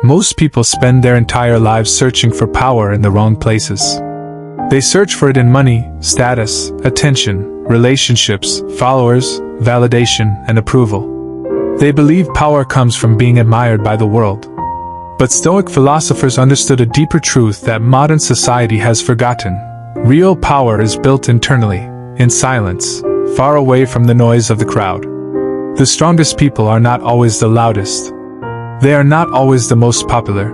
Most people spend their entire lives searching for power in the wrong places. They search for it in money, status, attention, relationships, followers, validation, and approval. They believe power comes from being admired by the world. But Stoic philosophers understood a deeper truth that modern society has forgotten. Real power is built internally, in silence, far away from the noise of the crowd. The strongest people are not always the loudest. They are not always the most popular.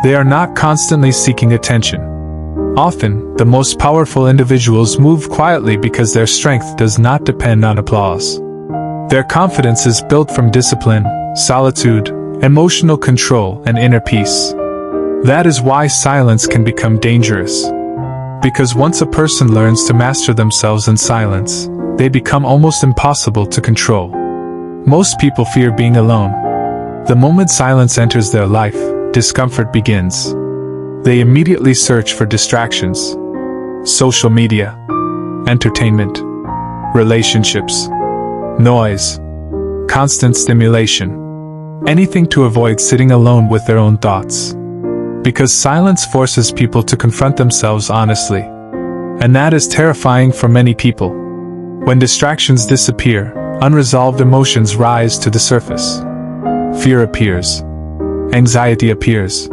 They are not constantly seeking attention. Often, the most powerful individuals move quietly because their strength does not depend on applause. Their confidence is built from discipline, solitude, emotional control, and inner peace. That is why silence can become dangerous. Because once a person learns to master themselves in silence, they become almost impossible to control. Most people fear being alone. The moment silence enters their life, discomfort begins. They immediately search for distractions. Social media, entertainment, relationships, noise, constant stimulation. Anything to avoid sitting alone with their own thoughts. Because silence forces people to confront themselves honestly. And that is terrifying for many people. When distractions disappear, unresolved emotions rise to the surface. Fear appears. Anxiety appears.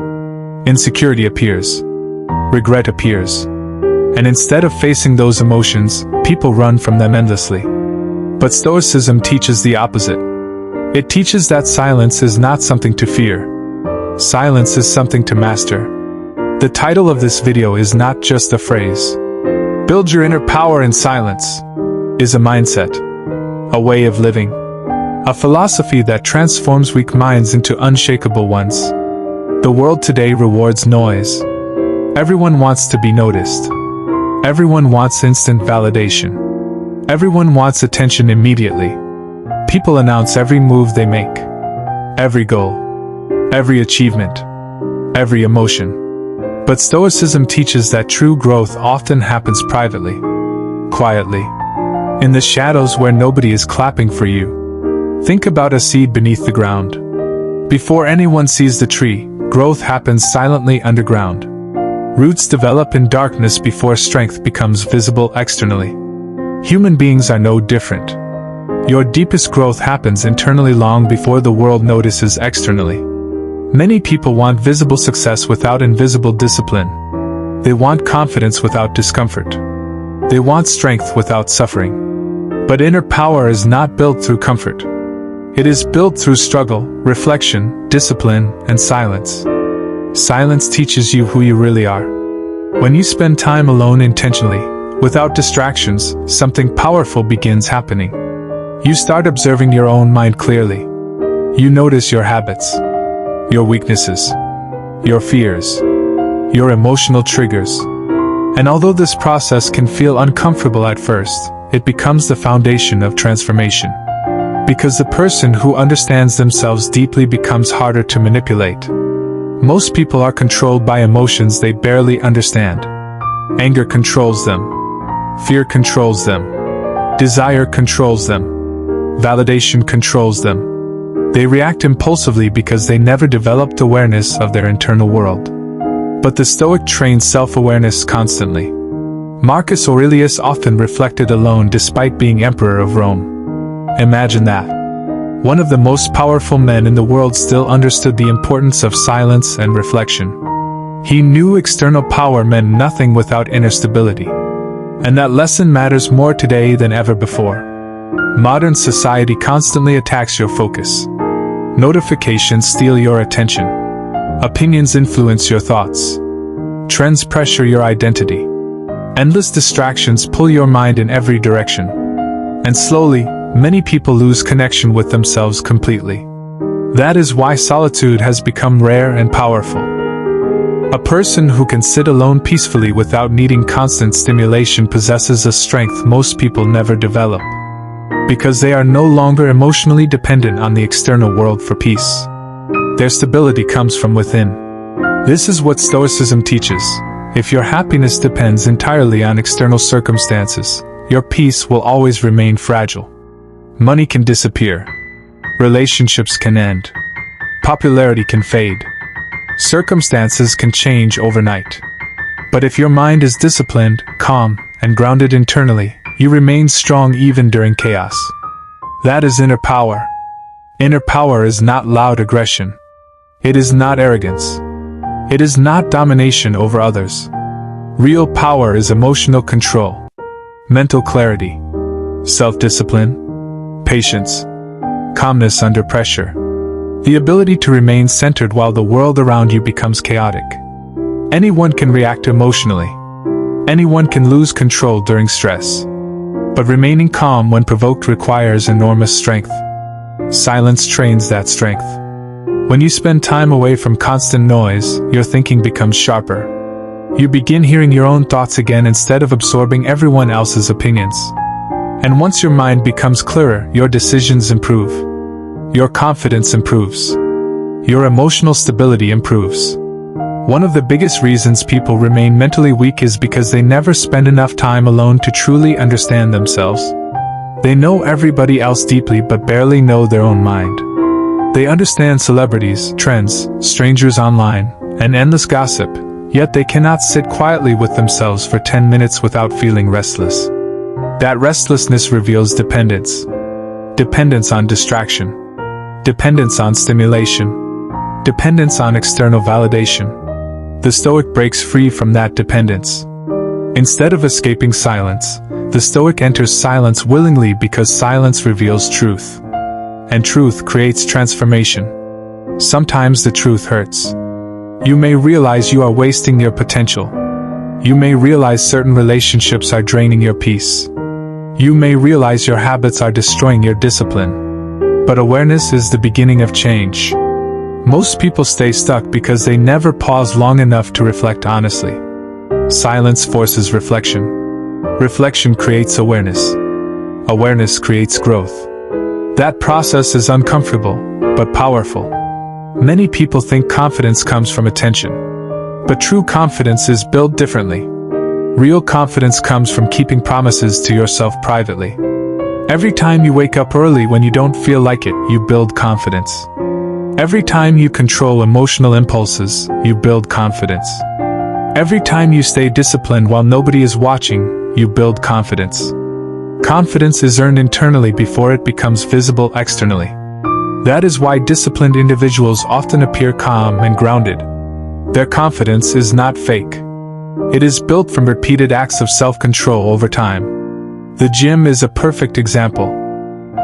Insecurity appears. Regret appears. And instead of facing those emotions, people run from them endlessly. But Stoicism teaches the opposite. It teaches that silence is not something to fear. Silence is something to master. The title of this video is not just a phrase. Build your inner power in silence is a mindset, a way of living, a philosophy that transforms weak minds into unshakable ones. The world today rewards noise. Everyone wants to be noticed. Everyone wants instant validation. Everyone wants attention immediately. People announce every move they make, every goal, every achievement, every emotion. But Stoicism teaches that true growth often happens privately, quietly, in the shadows where nobody is clapping for you. Think about a seed beneath the ground. Before anyone sees the tree, growth happens silently underground. Roots develop in darkness before strength becomes visible externally. Human beings are no different. Your deepest growth happens internally long before the world notices externally. Many people want visible success without invisible discipline. They want confidence without discomfort. They want strength without suffering. But inner power is not built through comfort. It is built through struggle, reflection, discipline, and silence. Silence teaches you who you really are. When you spend time alone intentionally, without distractions, something powerful begins happening. You start observing your own mind clearly. You notice your habits, your weaknesses, your fears, your emotional triggers. And although this process can feel uncomfortable at first, it becomes the foundation of transformation. Because the person who understands themselves deeply becomes harder to manipulate. Most people are controlled by emotions they barely understand. Anger controls them. Fear controls them. Desire controls them. Validation controls them. They react impulsively because they never developed awareness of their internal world. But the Stoic trained self-awareness constantly. Marcus Aurelius often reflected alone despite being emperor of Rome. Imagine that. One of the most powerful men in the world still understood the importance of silence and reflection. He knew external power meant nothing without inner stability. And that lesson matters more today than ever before. Modern society constantly attacks your focus. Notifications steal your attention. Opinions influence your thoughts. Trends pressure your identity. Endless distractions pull your mind in every direction. And slowly, many people lose connection with themselves completely. That is why solitude has become rare and powerful. A person who can sit alone peacefully without needing constant stimulation possesses a strength most people never develop. Because they are no longer emotionally dependent on the external world for peace. Their stability comes from within. This is what Stoicism teaches. If your happiness depends entirely on external circumstances, your peace will always remain fragile. Money can disappear. Relationships can end. Popularity can fade. Circumstances can change overnight. But if your mind is disciplined, calm, and grounded internally, you remain strong even during chaos. That is inner power. Inner power is not loud aggression. It is not arrogance. It is not domination over others. Real power is emotional control, mental clarity, self-discipline, patience, calmness under pressure. The ability to remain centered while the world around you becomes chaotic. Anyone can react emotionally. Anyone can lose control during stress. But remaining calm when provoked requires enormous strength. Silence trains that strength. When you spend time away from constant noise, your thinking becomes sharper. You begin hearing your own thoughts again instead of absorbing everyone else's opinions. And once your mind becomes clearer, your decisions improve. Your confidence improves. Your emotional stability improves. One of the biggest reasons people remain mentally weak is because they never spend enough time alone to truly understand themselves. They know everybody else deeply but barely know their own mind. They understand celebrities, trends, strangers online, and endless gossip, yet they cannot sit quietly with themselves for 10 minutes without feeling restless. That restlessness reveals dependence. Dependence on distraction. Dependence on stimulation. Dependence on external validation. The Stoic breaks free from that dependence. Instead of escaping silence, the Stoic enters silence willingly because silence reveals truth. And truth creates transformation. Sometimes the truth hurts. You may realize you are wasting your potential. You may realize certain relationships are draining your peace. You may realize your habits are destroying your discipline. But awareness is the beginning of change. Most people stay stuck because they never pause long enough to reflect honestly. Silence forces reflection. Reflection creates awareness. Awareness creates growth. That process is uncomfortable, but powerful. Many people think confidence comes from attention. But true confidence is built differently. Real confidence comes from keeping promises to yourself privately. Every time you wake up early when you don't feel like it, you build confidence. Every time you control emotional impulses, you build confidence. Every time you stay disciplined while nobody is watching, you build confidence. Confidence is earned internally before it becomes visible externally. That is why disciplined individuals often appear calm and grounded. Their confidence is not fake. It is built from repeated acts of self-control over time. The gym is a perfect example.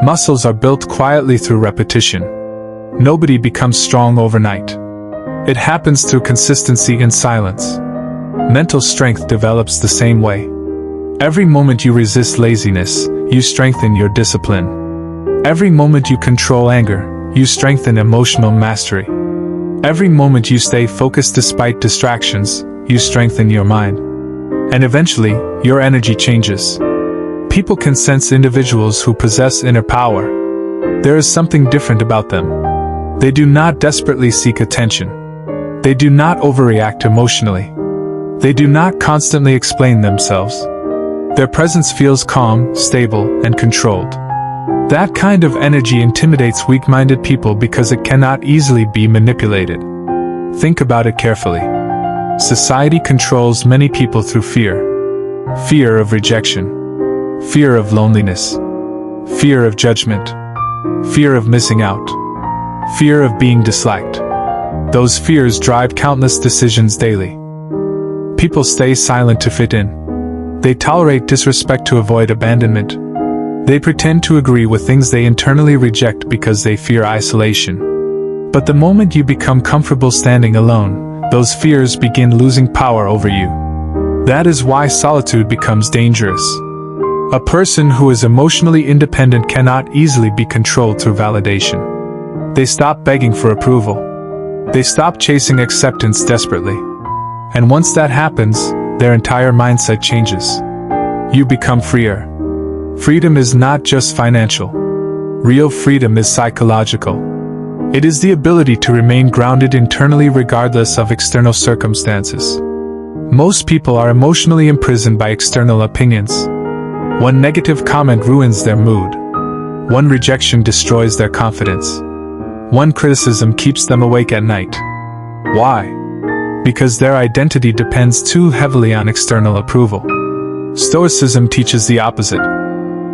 Muscles are built quietly through repetition. Nobody becomes strong overnight. It happens through consistency and silence. Mental strength develops the same way. Every moment you resist laziness, you strengthen your discipline. Every moment you control anger, you strengthen emotional mastery. Every moment you stay focused despite distractions, you strengthen your mind. And eventually, your energy changes. People can sense individuals who possess inner power. There is something different about them. They do not desperately seek attention. They do not overreact emotionally. They do not constantly explain themselves. Their presence feels calm, stable, and controlled. That kind of energy intimidates weak-minded people because it cannot easily be manipulated. Think about it carefully. Society controls many people through fear. Fear of rejection. Fear of loneliness. Fear of judgment. Fear of missing out. Fear of being disliked. Those fears drive countless decisions daily. People stay silent to fit in. They tolerate disrespect to avoid abandonment. They pretend to agree with things they internally reject because they fear isolation. But the moment you become comfortable standing alone, those fears begin losing power over you. That is why solitude becomes dangerous. A person who is emotionally independent cannot easily be controlled through validation. They stop begging for approval. They stop chasing acceptance desperately. And once that happens, their entire mindset changes. You become freer. Freedom is not just financial. Real freedom is psychological. It is the ability to remain grounded internally regardless of external circumstances. Most people are emotionally imprisoned by external opinions. One negative comment ruins their mood. One rejection destroys their confidence. One criticism keeps them awake at night. Why? Because their identity depends too heavily on external approval. Stoicism teaches the opposite.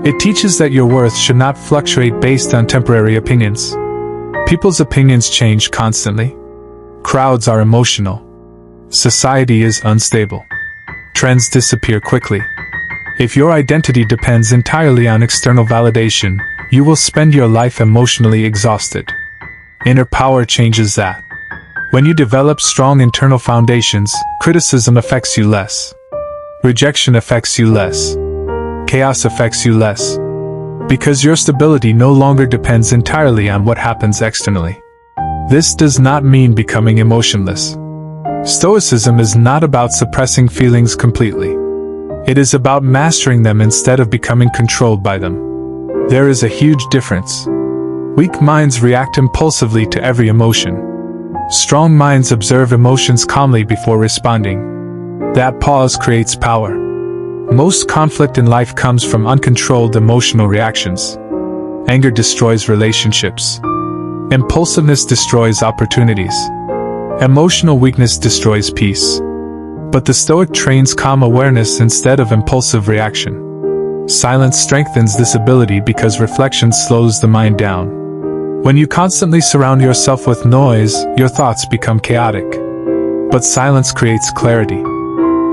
It teaches that your worth should not fluctuate based on temporary opinions. People's opinions change constantly. Crowds are emotional. Society is unstable. Trends disappear quickly. If your identity depends entirely on external validation, you will spend your life emotionally exhausted. Inner power changes that. When you develop strong internal foundations, criticism affects you less. Rejection affects you less. Chaos affects you less. Because your stability no longer depends entirely on what happens externally. This does not mean becoming emotionless. Stoicism is not about suppressing feelings completely. It is about mastering them instead of becoming controlled by them. There is a huge difference. Weak minds react impulsively to every emotion. Strong minds observe emotions calmly before responding. That pause creates power. Most conflict in life comes from uncontrolled emotional reactions. Anger destroys relationships. Impulsiveness destroys opportunities. Emotional weakness destroys peace. But the Stoic trains calm awareness instead of impulsive reaction. Silence strengthens this ability because reflection slows the mind down. When you constantly surround yourself with noise, your thoughts become chaotic. But silence creates clarity.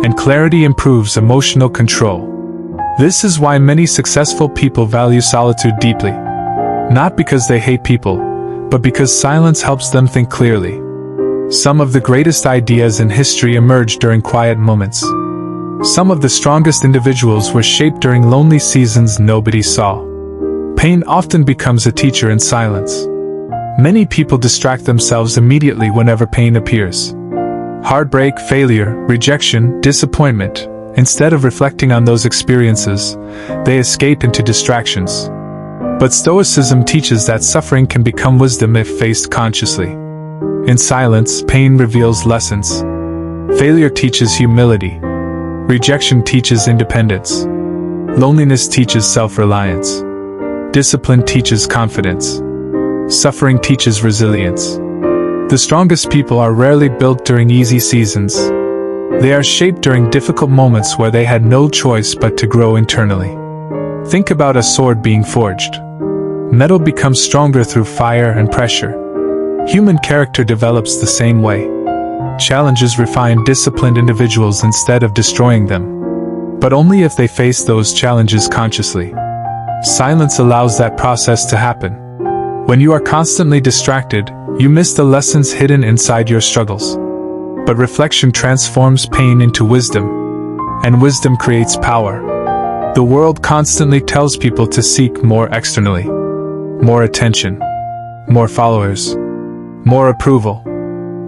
And clarity improves emotional control. This is why many successful people value solitude deeply. Not because they hate people, but because silence helps them think clearly. Some of the greatest ideas in history emerged during quiet moments. Some of the strongest individuals were shaped during lonely seasons nobody saw. Pain often becomes a teacher in silence. Many people distract themselves immediately whenever pain appears. Heartbreak, failure, rejection, disappointment. Instead of reflecting on those experiences, they escape into distractions. But Stoicism teaches that suffering can become wisdom if faced consciously. In silence, pain reveals lessons. Failure teaches humility. Rejection teaches independence. Loneliness teaches self-reliance. Discipline teaches confidence. Suffering teaches resilience. The strongest people are rarely built during easy seasons. They are shaped during difficult moments where they had no choice but to grow internally. Think about a sword being forged. Metal becomes stronger through fire and pressure. Human character develops the same way. Challenges refine disciplined individuals instead of destroying them. But only if they face those challenges consciously. Silence allows that process to happen. When you are constantly distracted, you miss the lessons hidden inside your struggles. But reflection transforms pain into wisdom. And wisdom creates power. The world constantly tells people to seek more externally. More attention. More followers. More approval.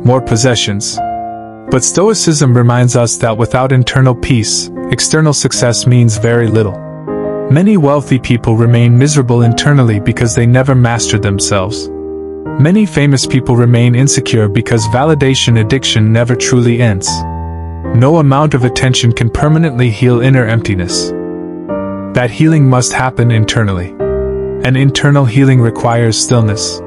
More possessions. But Stoicism reminds us that without internal peace, external success means very little. Many wealthy people remain miserable internally because they never mastered themselves. Many famous people remain insecure because validation addiction never truly ends. No amount of attention can permanently heal inner emptiness. That healing must happen internally. And internal healing requires stillness.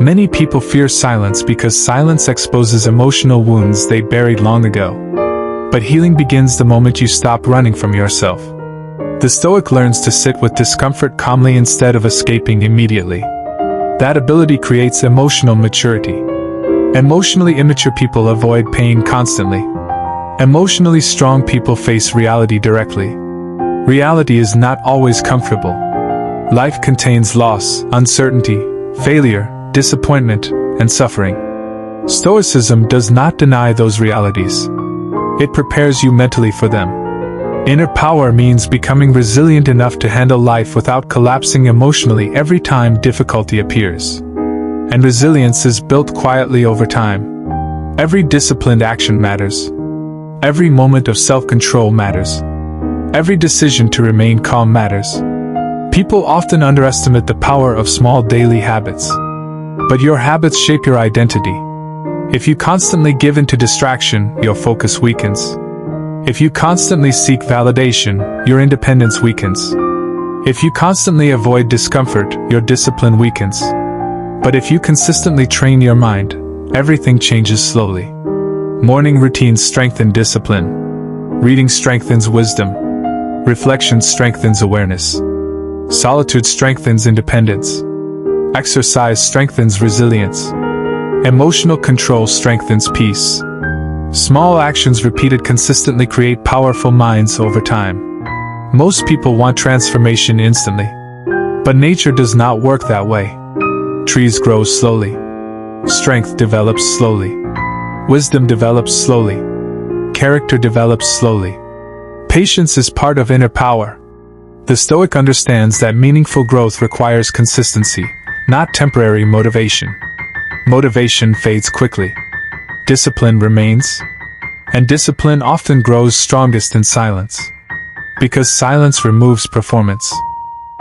Many people fear silence because silence exposes emotional wounds they buried long ago. But healing begins the moment you stop running from yourself. The Stoic learns to sit with discomfort calmly instead of escaping immediately. That ability creates emotional maturity. Emotionally immature people avoid pain constantly. Emotionally strong people face reality directly. Reality is not always comfortable. Life contains loss, uncertainty, failure, disappointment, and suffering. Stoicism does not deny those realities. It prepares you mentally for them. Inner power means becoming resilient enough to handle life without collapsing emotionally every time difficulty appears. And resilience is built quietly over time. Every disciplined action matters. Every moment of self-control matters. Every decision to remain calm matters. People often underestimate the power of small daily habits. But your habits shape your identity. If you constantly give in to distraction, your focus weakens. If you constantly seek validation, your independence weakens. If you constantly avoid discomfort, your discipline weakens. But if you consistently train your mind, everything changes slowly. Morning routines strengthen discipline. Reading strengthens wisdom. Reflection strengthens awareness. Solitude strengthens independence. Exercise strengthens resilience. Emotional control strengthens peace. Small actions repeated consistently create powerful minds over time. Most people want transformation instantly. But nature does not work that way. Trees grow slowly. Strength develops slowly. Wisdom develops slowly. Character develops slowly. Patience is part of inner power. The Stoic understands that meaningful growth requires consistency, not temporary motivation. Motivation fades quickly. Discipline remains. And discipline often grows strongest in silence. Because silence removes performance.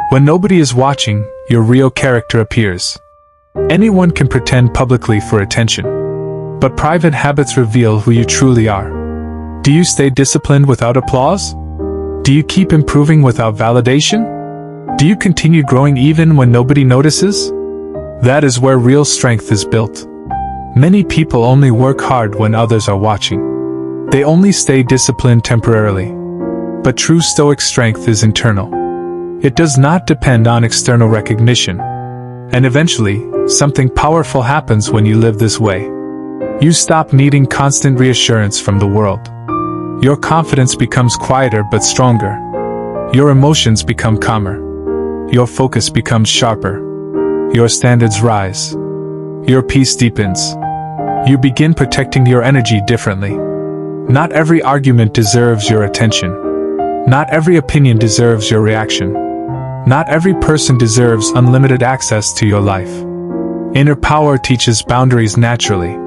When nobody is watching, your real character appears. Anyone can pretend publicly for attention. But private habits reveal who you truly are. Do you stay disciplined without applause? Do you keep improving without validation? Do you continue growing even when nobody notices? That is where real strength is built. Many people only work hard when others are watching. They only stay disciplined temporarily. But true Stoic strength is internal. It does not depend on external recognition. And eventually, something powerful happens when you live this way. You stop needing constant reassurance from the world. Your confidence becomes quieter but stronger. Your emotions become calmer. Your focus becomes sharper. Your standards rise. Your peace deepens. You begin protecting your energy differently. Not every argument deserves your attention. Not every opinion deserves your reaction. Not every person deserves unlimited access to your life. Inner power teaches boundaries naturally.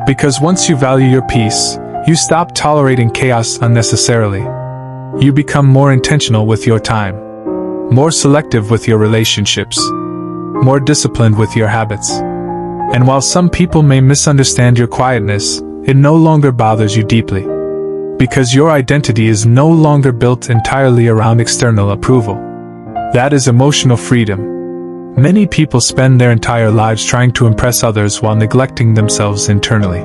Because once you value your peace, you stop tolerating chaos unnecessarily. You become more intentional with your time. More selective with your relationships. More disciplined with your habits. And while some people may misunderstand your quietness, it no longer bothers you deeply. Because your identity is no longer built entirely around external approval. That is emotional freedom. Many people spend their entire lives trying to impress others while neglecting themselves internally.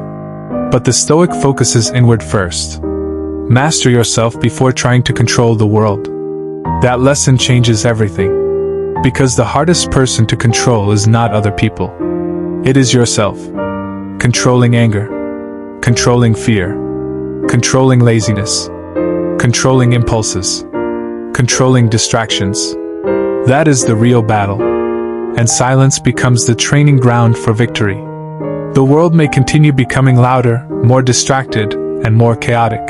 But the Stoic focuses inward first. Master yourself before trying to control the world. That lesson changes everything. Because the hardest person to control is not other people. It is yourself. Controlling anger. Controlling fear. Controlling laziness. Controlling impulses. Controlling distractions. That is the real battle. And silence becomes the training ground for victory. The world may continue becoming louder, more distracted, and more chaotic.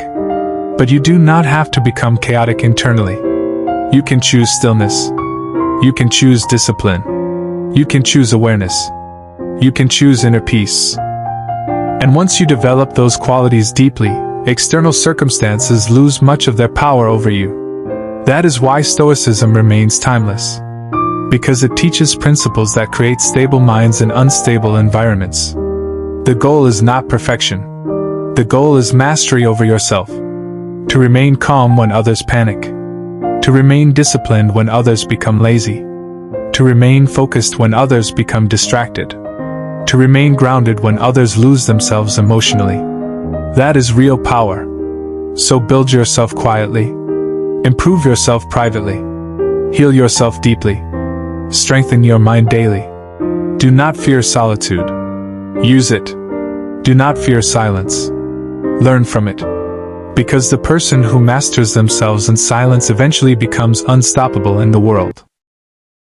But you do not have to become chaotic internally. You can choose stillness. You can choose discipline. You can choose awareness. You can choose inner peace. And once you develop those qualities deeply, external circumstances lose much of their power over you. That is why Stoicism remains timeless. Because it teaches principles that create stable minds in unstable environments. The goal is not perfection. The goal is mastery over yourself. To remain calm when others panic. To remain disciplined when others become lazy. To remain focused when others become distracted. To remain grounded when others lose themselves emotionally. That is real power. So build yourself quietly. Improve yourself privately. Heal yourself deeply. Strengthen your mind daily. Do not fear solitude. Use it. Do not fear silence. Learn from it. Because the person who masters themselves in silence eventually becomes unstoppable in the world.